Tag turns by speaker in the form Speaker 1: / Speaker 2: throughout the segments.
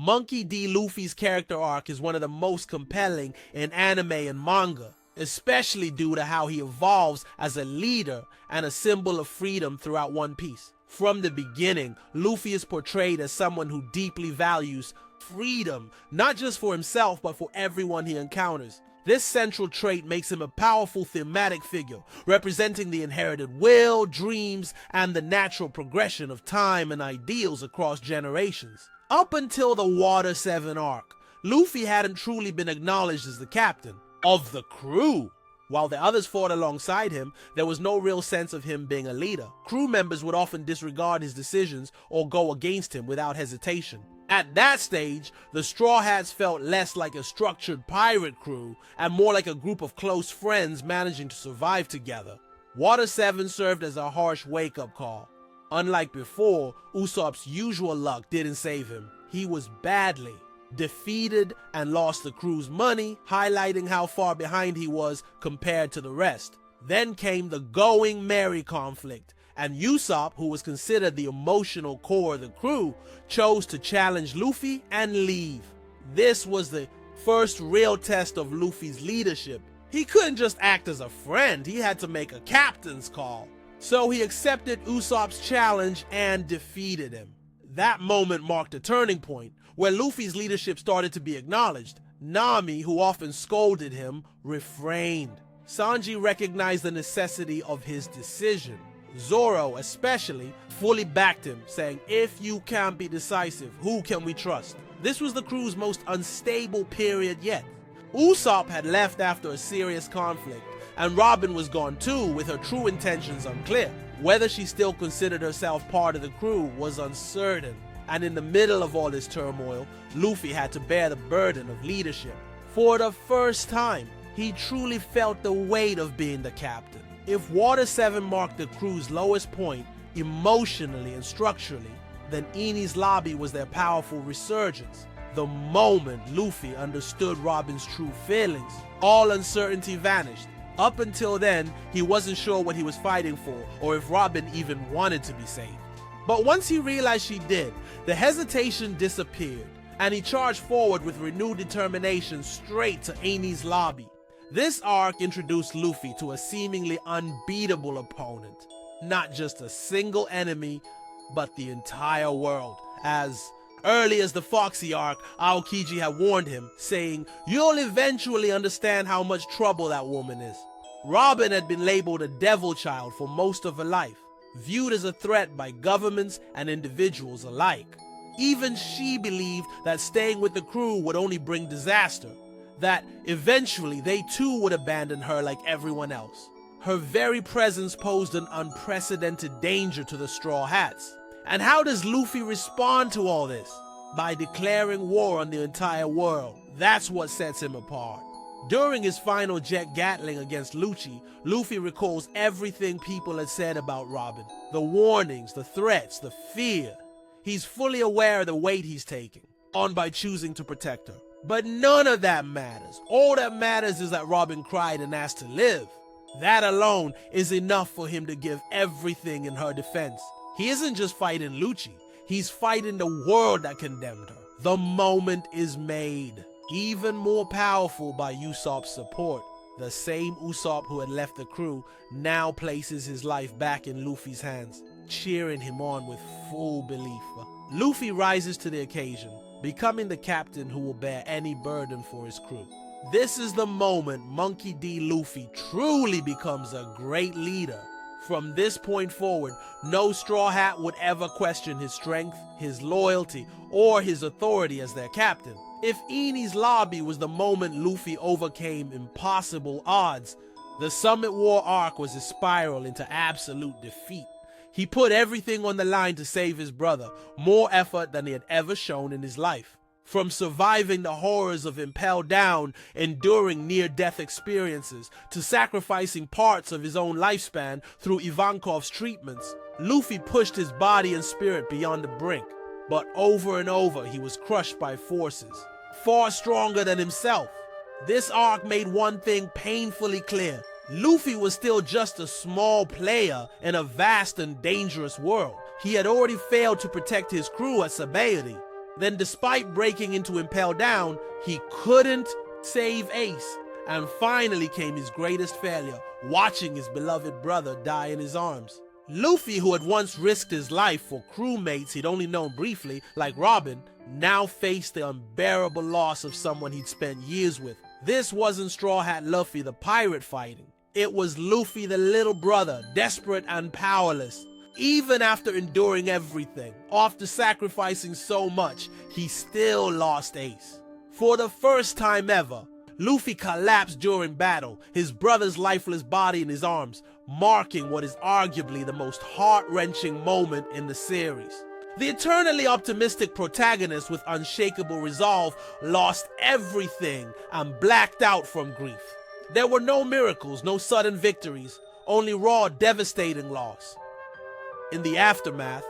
Speaker 1: Monkey D. Luffy's character arc is one of the most compelling in anime and manga, especially due to how he evolves as a leader and a symbol of freedom throughout One Piece. From the beginning, Luffy is portrayed as someone who deeply values freedom, not just for himself but for everyone he encounters. This central trait makes him a powerful thematic figure, representing the inherited will, dreams, and the natural progression of time and ideals across generations. Up until the Water 7 arc, Luffy hadn't truly been acknowledged as the captain of the crew. While the others fought alongside him, there was no real sense of him being a leader. Crew members would often disregard his decisions or go against him without hesitation. At that stage, the Straw Hats felt less like a structured pirate crew and more like a group of close friends managing to survive together. Water 7 served as a harsh wake-up call. Unlike before, Usopp's usual luck didn't save him. He was badly defeated and lost the crew's money, highlighting how far behind he was compared to the rest. Then came the Going Merry conflict, and Usopp, who was considered the emotional core of the crew, chose to challenge Luffy and leave. This was the first real test of Luffy's leadership. He couldn't just act as a friend, he had to make a captain's call. So he accepted Usopp's challenge and defeated him. That moment marked a turning point, where Luffy's leadership started to be acknowledged. Nami, who often scolded him, refrained. Sanji recognized the necessity of his decision. Zoro, especially, fully backed him, saying, "If you can't be decisive, who can we trust?" This was the crew's most unstable period yet. Usopp had left after a serious conflict, and Robin was gone too, with her true intentions unclear. Whether she still considered herself part of the crew was uncertain, and in the middle of all this turmoil, Luffy had to bear the burden of leadership. For the first time, he truly felt the weight of being the captain. If Water 7 marked the crew's lowest point, emotionally and structurally, then Enies Lobby was their powerful resurgence. The moment Luffy understood Robin's true feelings, all uncertainty vanished. Up until then, he wasn't sure what he was fighting for, or if Robin even wanted to be saved. But once he realized she did, the hesitation disappeared, and he charged forward with renewed determination straight to Enies Lobby. This arc introduced Luffy to a seemingly unbeatable opponent. Not just a single enemy, but the entire world. As early as the Foxy arc, Aokiji had warned him, saying, "You'll eventually understand how much trouble that woman is." Robin had been labeled a devil child for most of her life, viewed as a threat by governments and individuals alike. Even she believed that staying with the crew would only bring disaster, that eventually they too would abandon her like everyone else. Her very presence posed an unprecedented danger to the Straw Hats. And how does Luffy respond to all this? By declaring war on the entire world. That's what sets him apart. During his final jet Gatling against Lucci, Luffy recalls everything people had said about Robin. The warnings, the threats, the fear. He's fully aware of the weight he's taking on by choosing to protect her. But none of that matters. All that matters is that Robin cried and asked to live. That alone is enough for him to give everything in her defense. He isn't just fighting Lucci, he's fighting the world that condemned her. The moment is made, even more powerful by Usopp's support. The same Usopp who had left the crew now places his life back in Luffy's hands, cheering him on with full belief. Luffy rises to the occasion, becoming the captain who will bear any burden for his crew. This is the moment Monkey D. Luffy truly becomes a great leader. From this point forward, no Straw Hat would ever question his strength, his loyalty, or his authority as their captain. If Enies Lobby was the moment Luffy overcame impossible odds, the Summit War arc was a spiral into absolute defeat. He put everything on the line to save his brother, more effort than he had ever shown in his life. From surviving the horrors of Impel Down, enduring near-death experiences, to sacrificing parts of his own lifespan through Ivankov's treatments, Luffy pushed his body and spirit beyond the brink. But over and over, he was crushed by forces far stronger than himself. This arc made one thing painfully clear. Luffy was still just a small player in a vast and dangerous world. He had already failed to protect his crew at Sabaody. Then despite breaking into Impel Down, he couldn't save Ace. And finally came his greatest failure, watching his beloved brother die in his arms. Luffy, who had once risked his life for crewmates he'd only known briefly, like Robin, now faced the unbearable loss of someone he'd spent years with. This wasn't Straw Hat Luffy the pirate fighting. It was Luffy the little brother, desperate and powerless. Even after enduring everything, after sacrificing so much, he still lost Ace. For the first time ever, Luffy collapsed during battle, his brother's lifeless body in his arms, marking what is arguably the most heart-wrenching moment in the series. The eternally optimistic protagonist with unshakable resolve lost everything and blacked out from grief. There were no miracles, no sudden victories, only raw, devastating loss. In the aftermath,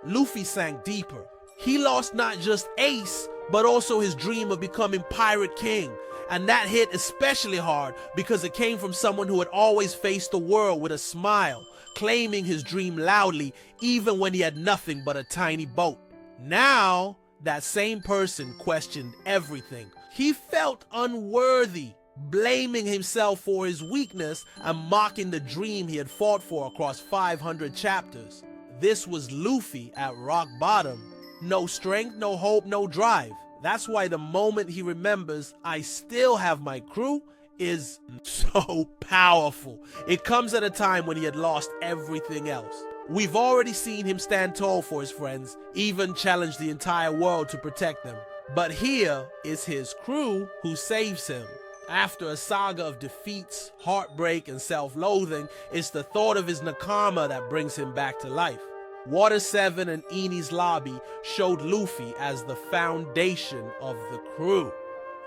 Speaker 1: Luffy sank deeper. He lost not just Ace, but also his dream of becoming Pirate King. And that hit especially hard because it came from someone who had always faced the world with a smile, claiming his dream loudly even when he had nothing but a tiny boat. Now, that same person questioned everything. He felt unworthy, blaming himself for his weakness and mocking the dream he had fought for across 500 chapters. This was Luffy at rock bottom. No strength, no hope, no drive. That's why the moment he remembers, "I still have my crew," is so powerful. It comes at a time when he had lost everything else. We've already seen him stand tall for his friends, even challenge the entire world to protect them. But here is his crew who saves him. After a saga of defeats, heartbreak, and self-loathing, it's the thought of his Nakama that brings him back to life. Water 7 and Enies lobby showed Luffy as the foundation of the crew,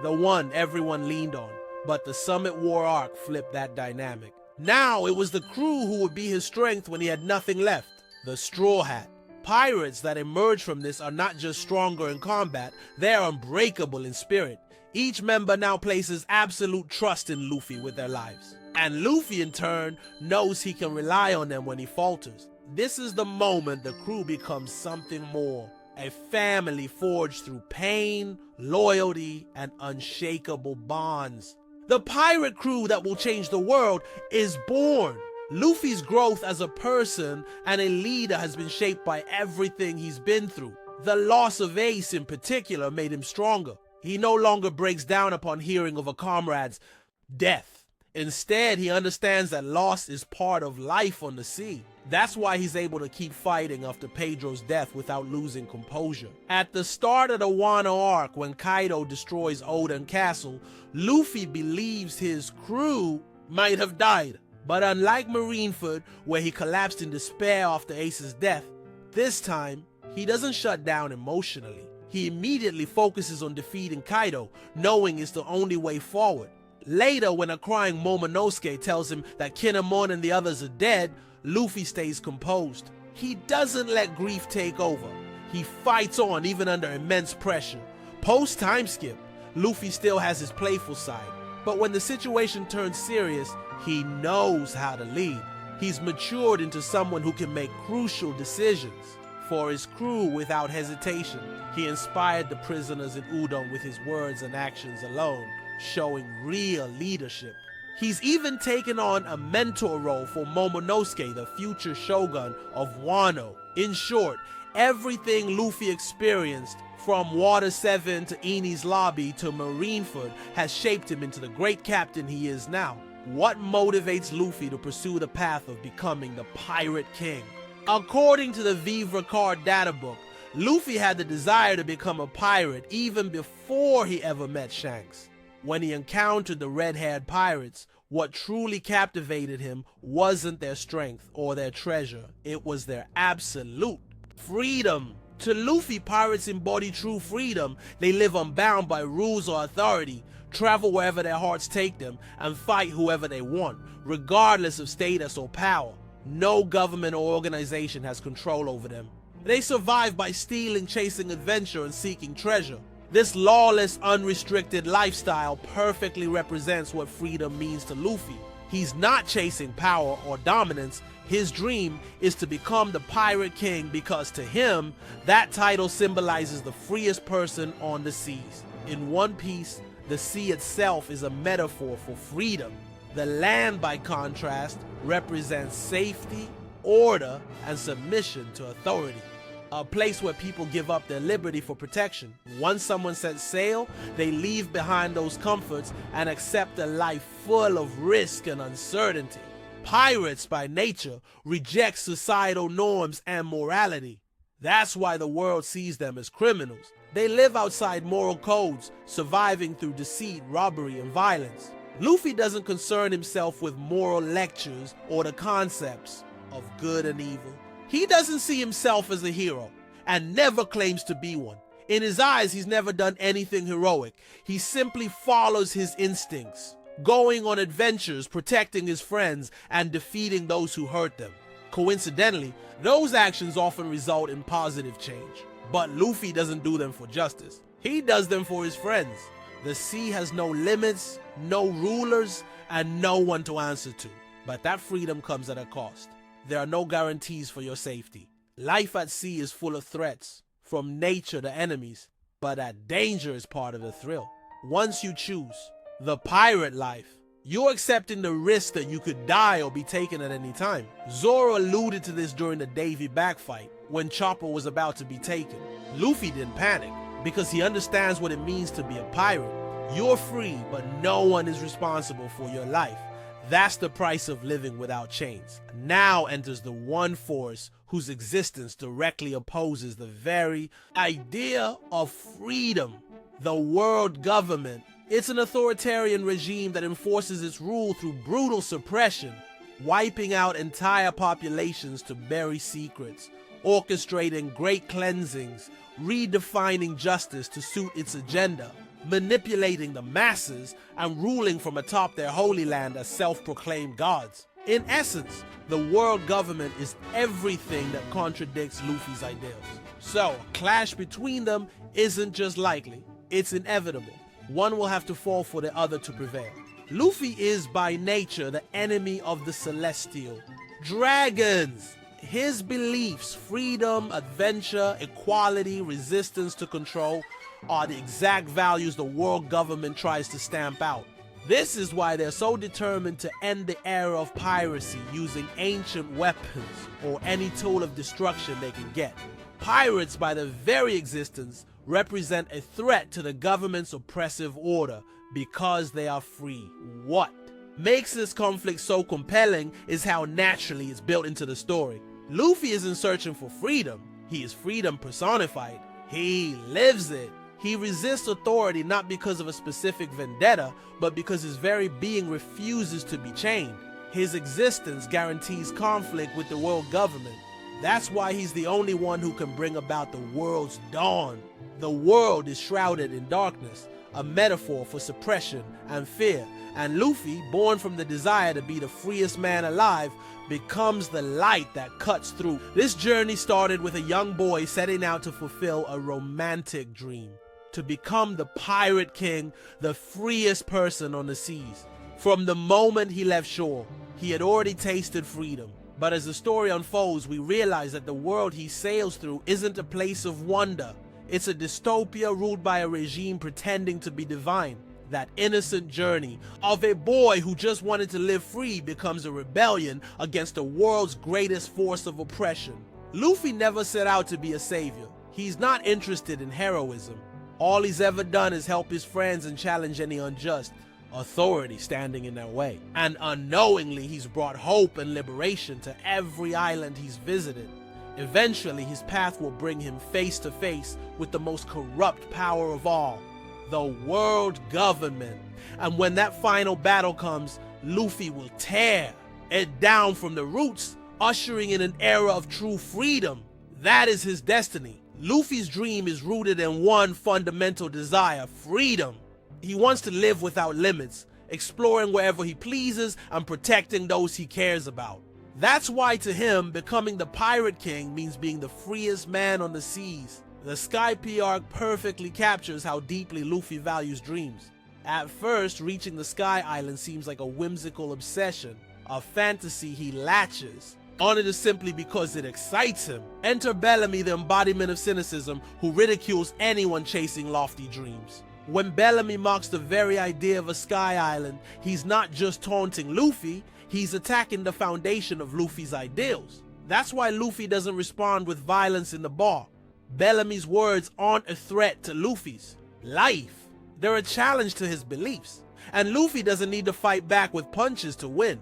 Speaker 1: the one everyone leaned on. But the Summit War arc flipped that dynamic. Now it was the crew who would be his strength when he had nothing left, the Straw Hat. Pirates that emerge from this are not just stronger in combat, they're unbreakable in spirit. Each member now places absolute trust in Luffy with their lives. And Luffy in turn knows he can rely on them when he falters. This is the moment the crew becomes something more, a family forged through pain, loyalty, and unshakable bonds. The pirate crew that will change the world is born. Luffy's growth as a person and a leader has been shaped by everything he's been through. The loss of Ace in particular made him stronger. He no longer breaks down upon hearing of a comrade's death. Instead, he understands that loss is part of life on the sea. That's why he's able to keep fighting after Pedro's death without losing composure. At the start of the Wano arc, when Kaido destroys Oden Castle, Luffy believes his crew might have died. But unlike Marineford, where he collapsed in despair after Ace's death, this time, he doesn't shut down emotionally. He immediately focuses on defeating Kaido, knowing it's the only way forward. Later, when a crying Momonosuke tells him that Kinemon and the others are dead, Luffy stays composed. He doesn't let grief take over. He fights on even under immense pressure. Post-time skip, Luffy still has his playful side. But when the situation turns serious, he knows how to lead. He's matured into someone who can make crucial decisions for his crew without hesitation. He inspired the prisoners in Udon with his words and actions alone, showing real leadership. He's even taken on a mentor role for Momonosuke, the future shogun of Wano. In short, everything Luffy experienced, from Water 7 to Enies Lobby to Marineford, has shaped him into the great captain he is now. What motivates Luffy to pursue the path of becoming the Pirate King? According to the Vivre Card databook, Luffy had the desire to become a pirate even before he ever met Shanks. When he encountered the red-haired pirates, what truly captivated him wasn't their strength or their treasure. It was their absolute freedom. To Luffy, pirates embody true freedom. They live unbound by rules or authority, travel wherever their hearts take them, and fight whoever they want, regardless of status or power. No government or organization has control over them. They survive by stealing, chasing adventure, and seeking treasure. This lawless, unrestricted lifestyle perfectly represents what freedom means to Luffy. He's not chasing power or dominance, His dream is to become the Pirate King because to him, that title symbolizes the freest person on the seas. In One Piece, the sea itself is a metaphor for freedom. The land, by contrast, represents safety, order, and submission to authority. A place where people give up their liberty for protection. Once someone sets sail, they leave behind those comforts and accept a life full of risk and uncertainty. Pirates, by nature, reject societal norms and morality. That's why the world sees them as criminals. They live outside moral codes, surviving through deceit, robbery, and violence. Luffy doesn't concern himself with moral lectures or the concepts of good and evil. He doesn't see himself as a hero, and never claims to be one. In his eyes, he's never done anything heroic. He simply follows his instincts, going on adventures, protecting his friends, and defeating those who hurt them. Coincidentally, those actions often result in positive change. But Luffy doesn't do them for justice. He does them for his friends. The sea has no limits, no rulers, and no one to answer to. But that freedom comes at a cost. There are no guarantees for your safety. Life at sea is full of threats, from nature to enemies, but that danger is part of the thrill. Once you choose the pirate life, you're accepting the risk that you could die or be taken at any time. Zoro alluded to this during the Davy Back fight, when Chopper was about to be taken. Luffy didn't panic, because he understands what it means to be a pirate. You're free, but no one is responsible for your life. That's the price of living without chains. Now enters the one force whose existence directly opposes the very idea of freedom. The world government. It's an authoritarian regime that enforces its rule through brutal suppression, wiping out entire populations to bury secrets, orchestrating great cleansings, redefining justice to suit its agenda, manipulating the masses, and ruling from atop their holy land as self-proclaimed gods. In essence, the world government is everything that contradicts Luffy's ideals. So, a clash between them isn't just likely, it's inevitable. One will have to fall for the other to prevail. Luffy is by nature the enemy of the celestial. Dragons! His beliefs, freedom, adventure, equality, resistance to control, are the exact values the world government tries to stamp out. This is why they're so determined to end the era of piracy using ancient weapons or any tool of destruction they can get. Pirates, by their very existence, represent a threat to the government's oppressive order because they are free. What makes this conflict so compelling is how naturally it's built into the story. Luffy isn't searching for freedom, he is freedom personified. He lives it. He resists authority not because of a specific vendetta, but because his very being refuses to be chained. His existence guarantees conflict with the world government. That's why he's the only one who can bring about the world's dawn. The world is shrouded in darkness, a metaphor for suppression and fear, and Luffy, born from the desire to be the freest man alive, becomes the light that cuts through. This journey started with a young boy setting out to fulfill a romantic dream, to become the Pirate King, the freest person on the seas. From the moment he left shore, he had already tasted freedom. But as the story unfolds, we realize that the world he sails through isn't a place of wonder. It's a dystopia ruled by a regime pretending to be divine. That innocent journey of a boy who just wanted to live free becomes a rebellion against the world's greatest force of oppression. Luffy never set out to be a savior. He's not interested in heroism. All he's ever done is help his friends and challenge any unjust authority standing in their way. And unknowingly, he's brought hope and liberation to every island he's visited. Eventually, his path will bring him face to face with the most corrupt power of all, the world government. And when that final battle comes, Luffy will tear it down from the roots, ushering in an era of true freedom. That is his destiny. Luffy's dream is rooted in one fundamental desire: freedom. He wants to live without limits, exploring wherever he pleases and protecting those he cares about. That's why to him, becoming the Pirate King means being the freest man on the seas. The Sky P arc perfectly captures how deeply Luffy values dreams. At first, reaching the Sky Island seems like a whimsical obsession, a fantasy he latches Honored is simply because it excites him. Enter Bellamy, the embodiment of cynicism, who ridicules anyone chasing lofty dreams. When Bellamy mocks the very idea of a sky island, he's not just taunting Luffy, he's attacking the foundation of Luffy's ideals. That's why Luffy doesn't respond with violence in the bar. Bellamy's words aren't a threat to Luffy's life. They're a challenge to his beliefs. And Luffy doesn't need to fight back with punches to win.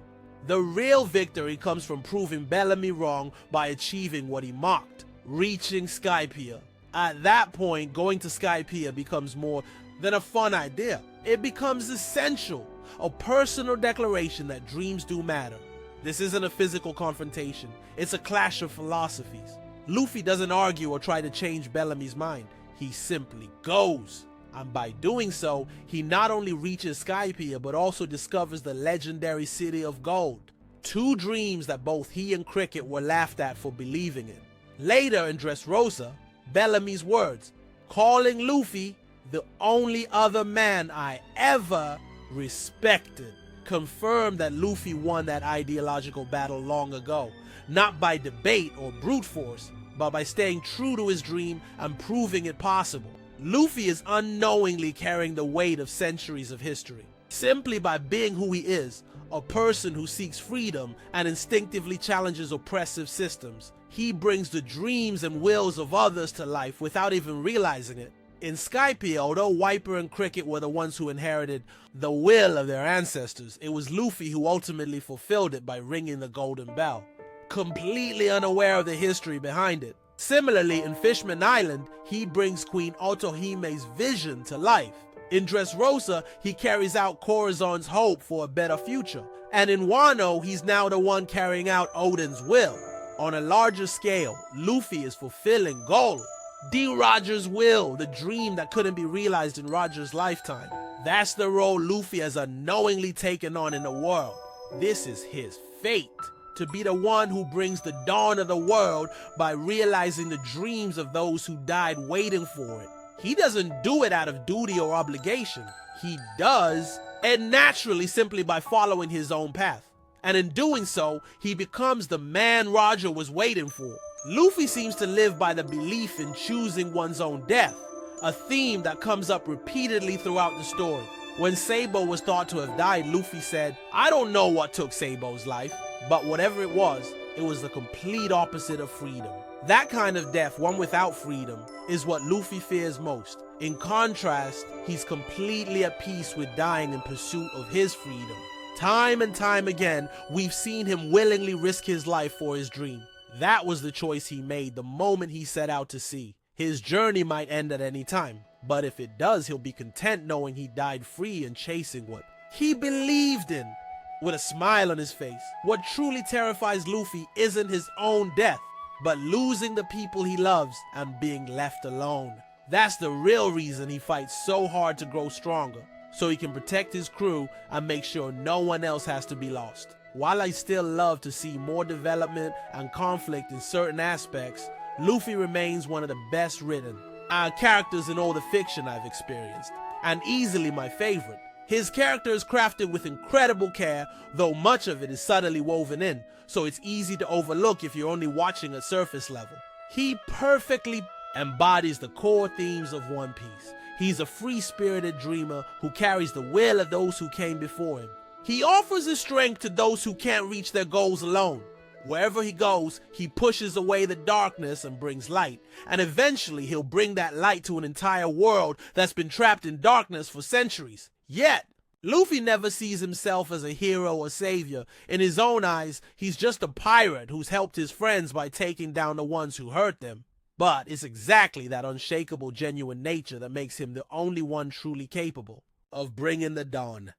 Speaker 1: The real victory comes from proving Bellamy wrong by achieving what he mocked, reaching Skypiea. At that point, going to Skypiea becomes more than a fun idea. It becomes essential, a personal declaration that dreams do matter. This isn't a physical confrontation, it's a clash of philosophies. Luffy doesn't argue or try to change Bellamy's mind, he simply goes. And by doing so, he not only reaches Skypiea but also discovers the legendary City of Gold. Two dreams that both he and Cricket were laughed at for believing in. Later in Dressrosa, Bellamy's words, calling Luffy the only other man I ever respected, confirmed that Luffy won that ideological battle long ago, not by debate or brute force, but by staying true to his dream and proving it possible. Luffy is unknowingly carrying the weight of centuries of history. Simply by being who he is, a person who seeks freedom and instinctively challenges oppressive systems, he brings the dreams and wills of others to life without even realizing it. In Skypiea, although Wiper and Cricket were the ones who inherited the will of their ancestors, it was Luffy who ultimately fulfilled it by ringing the golden bell, completely unaware of the history behind it. Similarly, in Fishman Island, he brings Queen Otohime's vision to life. In Dressrosa, he carries out Corazon's hope for a better future. And in Wano, he's now the one carrying out Oden's will. On a larger scale, Luffy is fulfilling Goal, D. Rogers' will, the dream that couldn't be realized in Rogers' lifetime. That's the role Luffy has unknowingly taken on in the world. This is his fate, to be the one who brings the dawn of the world by realizing the dreams of those who died waiting for it. He doesn't do it out of duty or obligation. He does, and naturally simply by following his own path. And in doing so, he becomes the man Roger was waiting for. Luffy seems to live by the belief in choosing one's own death, a theme that comes up repeatedly throughout the story. When Sabo was thought to have died, Luffy said, "I don't know what took Sabo's life, but whatever it was the complete opposite of freedom." That kind of death, one without freedom, is what Luffy fears most. In contrast, he's completely at peace with dying in pursuit of his freedom. Time and time again, we've seen him willingly risk his life for his dream. That was the choice he made the moment he set out to sea. His journey might end at any time, but if it does, he'll be content knowing he died free and chasing what he believed in. With a smile on his face, what truly terrifies Luffy isn't his own death, but losing the people he loves and being left alone. That's the real reason he fights so hard to grow stronger, so he can protect his crew and make sure no one else has to be lost. While I still love to see more development and conflict in certain aspects, Luffy remains one of the best written characters in all the fiction I've experienced, and easily my favorite. His character is crafted with incredible care, though much of it is subtly woven in, so it's easy to overlook if you're only watching at surface level. He perfectly embodies the core themes of One Piece. He's a free-spirited dreamer who carries the will of those who came before him. He offers his strength to those who can't reach their goals alone. Wherever he goes, he pushes away the darkness and brings light. And eventually, he'll bring that light to an entire world that's been trapped in darkness for centuries. Yet, Luffy never sees himself as a hero or savior. In his own eyes, he's just a pirate who's helped his friends by taking down the ones who hurt them. But it's exactly that unshakable, genuine nature that makes him the only one truly capable of bringing the dawn.